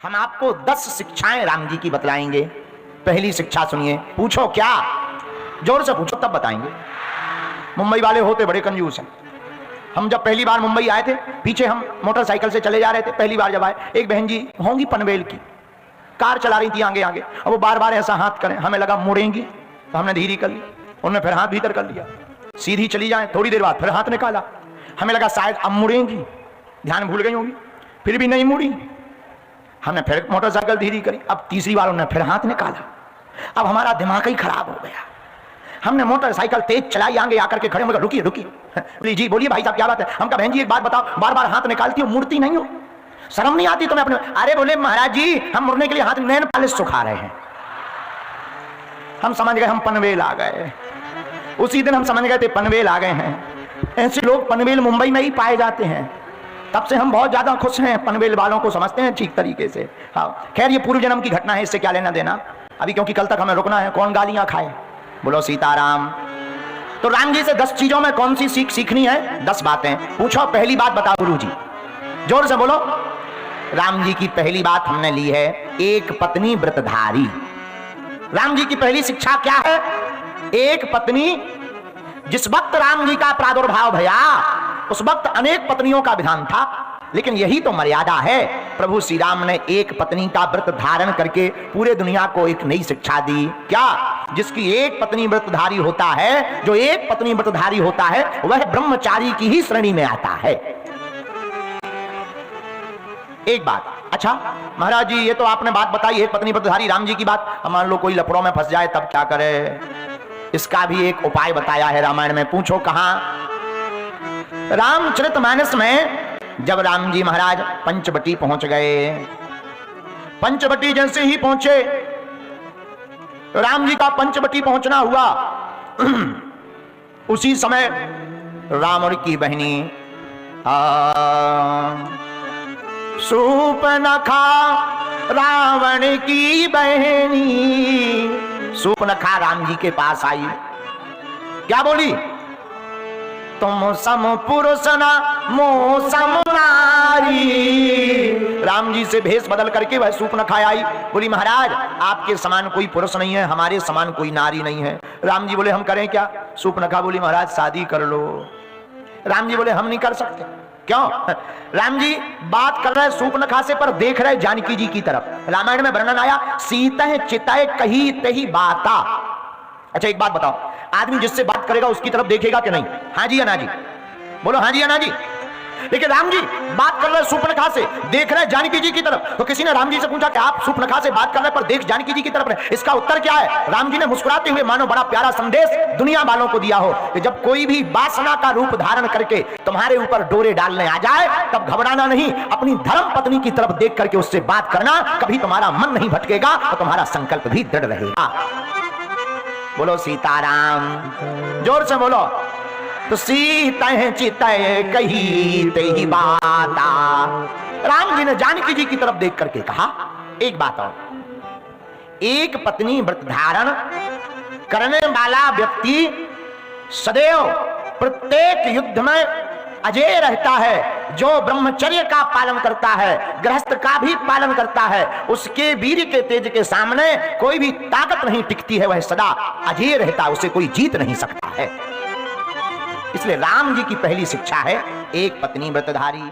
हम आपको 10 शिक्षाएं राम जी की बतलाएंगे। पहली शिक्षा सुनिए। पूछो क्या? जोर से पूछो तब बताएंगे। मुंबई वाले होते बड़े कंजूस हैं। हम जब पहली बार मुंबई आए थे, पीछे हम मोटरसाइकिल से चले जा रहे थे। पहली बार जब आए, एक बहन जी होंगी पनवेल की, कार चला रही थी आगे आगे। अब वो बार बार ऐसा हाथ करें, हमें लगा मुड़ेंगी, तो हमने धीरे कर ली। उन्होंने फिर हाथ भीतर कर लिया, सीधी चली जाए। थोड़ी देर बाद फिर हाथ निकाला, हमें लगा शायद अब मुड़ेंगी, ध्यान भूल गई होंगी, फिर भी नहीं मुड़ी। हमने फिर मोटरसाइकिल धीरे करी। अब तीसरी बार उन्होंने फिर हाथ निकाला। अब हमारा दिमाग ही खराब हो गया। हमने मोटरसाइकिल तेज चलाई, आगे आकर के खड़े होकर रुकिए रुकिए। बोली जी बोलिए भाई साहब क्या बात है? हम कहा बहन जी एक बात बताओ, बार बार हाथ निकालती हो, मुड़ती नहीं हो, शर्म नहीं आती तुम्हें अपने? अरे बोले महाराज जी हम मुड़ने के लिए हाथ नैन पालिश सुखा रहे हैं। हम समझ गए हम पनवेल आ गए। उसी दिन हम समझ गए थे पनवेल आ गए हैं। ऐसे लोग पनवेल मुंबई में ही पाए जाते हैं। तब से हम बहुत ज्यादा खुश हैं, पनवेल वालों को समझते हैं ठीक तरीके से। हाँ खैर ये पूर्व जन्म की घटना है, इससे क्या लेना देना अभी, क्योंकि कल तक हमें रुकना है। कौन गालियां खाए? बोलो सीताराम। तो राम जी से 10 चीजों में कौन सी सीख सीखनी है? 10 बातें। पूछो पहली बात बताओ गुरु जी, जोर से बोलो। राम जी की पहली बात हमने ली है, एक पत्नी व्रतधारी। राम जी की पहली शिक्षा क्या है? एक पत्नी। जिस वक्त राम जी का प्रादुर्भाव भया उस वक्त अनेक पत्नियों का विधान था, लेकिन यही तो मर्यादा है। प्रभु श्री राम ने एक पत्नी का व्रत धारण करके पूरे दुनिया को एक नई शिक्षा दी। क्या? जिसकी एक पत्नी व्रतधारी होता है, जो एक पत्नी व्रतधारी होता है वह ब्रह्मचारी की ही श्रेणी में आता है। एक बात। अच्छा महाराज जी ये तो आपने बात बताई एक पत्नी व्रतधारी राम जी की बात, मान लो कोई लफड़ों में फंस जाए तब क्या करे? इसका भी एक उपाय बताया है रामायण में। पूछो कहां? रामचरितमानस में जब राम जी महाराज पंचवटी पहुंच गए, पंचवटी जैसे ही पहुंचे, राम जी का पंचवटी पहुंचना हुआ, उसी समय रावण की बहनी सूर्पनखा, रावण की बहनी सूर्पनखा राम जी के पास आई। क्या बोली? तुम सम पुरुष न मो सम नारी। राम जी से भेष बदल करके वह सूर्पनखा आई। बोली महाराज आपके समान कोई पुरुष नहीं है, हमारे समान कोई नारी नहीं है। राम जी बोले हम करें क्या? सूर्पनखा बोली महाराज शादी कर लो। राम जी बोले हम नहीं कर सकते। क्यों? राम जी बात कर रहे सूर्पनखा से पर देख रहे जानकी जी की तरफ। रामायण में वर्णन आया सीता चिताए कही तही बाता। अच्छा एक बात बताओ, आदमी जिससे बात करेगा उसकी तरफ देखेगा कि नहीं? हाँ जी या ना जी? बोलो हाँ जी या ना जी? लेकिन राम जी बात कर रहे सूर्पनखा से, देख रहे जानकी जी की तरफ। तो किसी ने राम जी से पूछा कि आप सूर्पनखा से बात कर रहे पर देख जानकी जी की तरफ रहे, इसका उत्तर क्या है? राम जी ने मुस्कुराते हुए मानो बड़ा प्यारा संदेश दुनिया वालों को दिया हो कि जब कोई भी वासना का रूप धारण करके तुम्हारे ऊपर डोरे डालने आ जाए तब घबराना नहीं, अपनी धर्म पत्नी की तरफ देख करके उससे बात करना। कभी तुम्हारा मन नहीं भटकेगा और तुम्हारा संकल्प भी दृढ़ रहेगा। बोलो सीताराम। जोर से बोलो। तो सीता चिताए कही तेही बाता। राम जी ने जानकी जी की तरफ देख करके कहा एक बात और, एक पत्नी व्रत धारण करने वाला व्यक्ति सदैव प्रत्येक युद्ध में अजय रहता है। जो ब्रह्मचर्य का पालन करता है, गृहस्थ का भी पालन करता है, उसके वीर के तेज के सामने कोई भी ताकत नहीं टिकती है, वह सदा अजय रहता है, उसे कोई जीत नहीं सकता है। इसलिए राम जी की पहली शिक्षा है एक पत्नी व्रतधारी।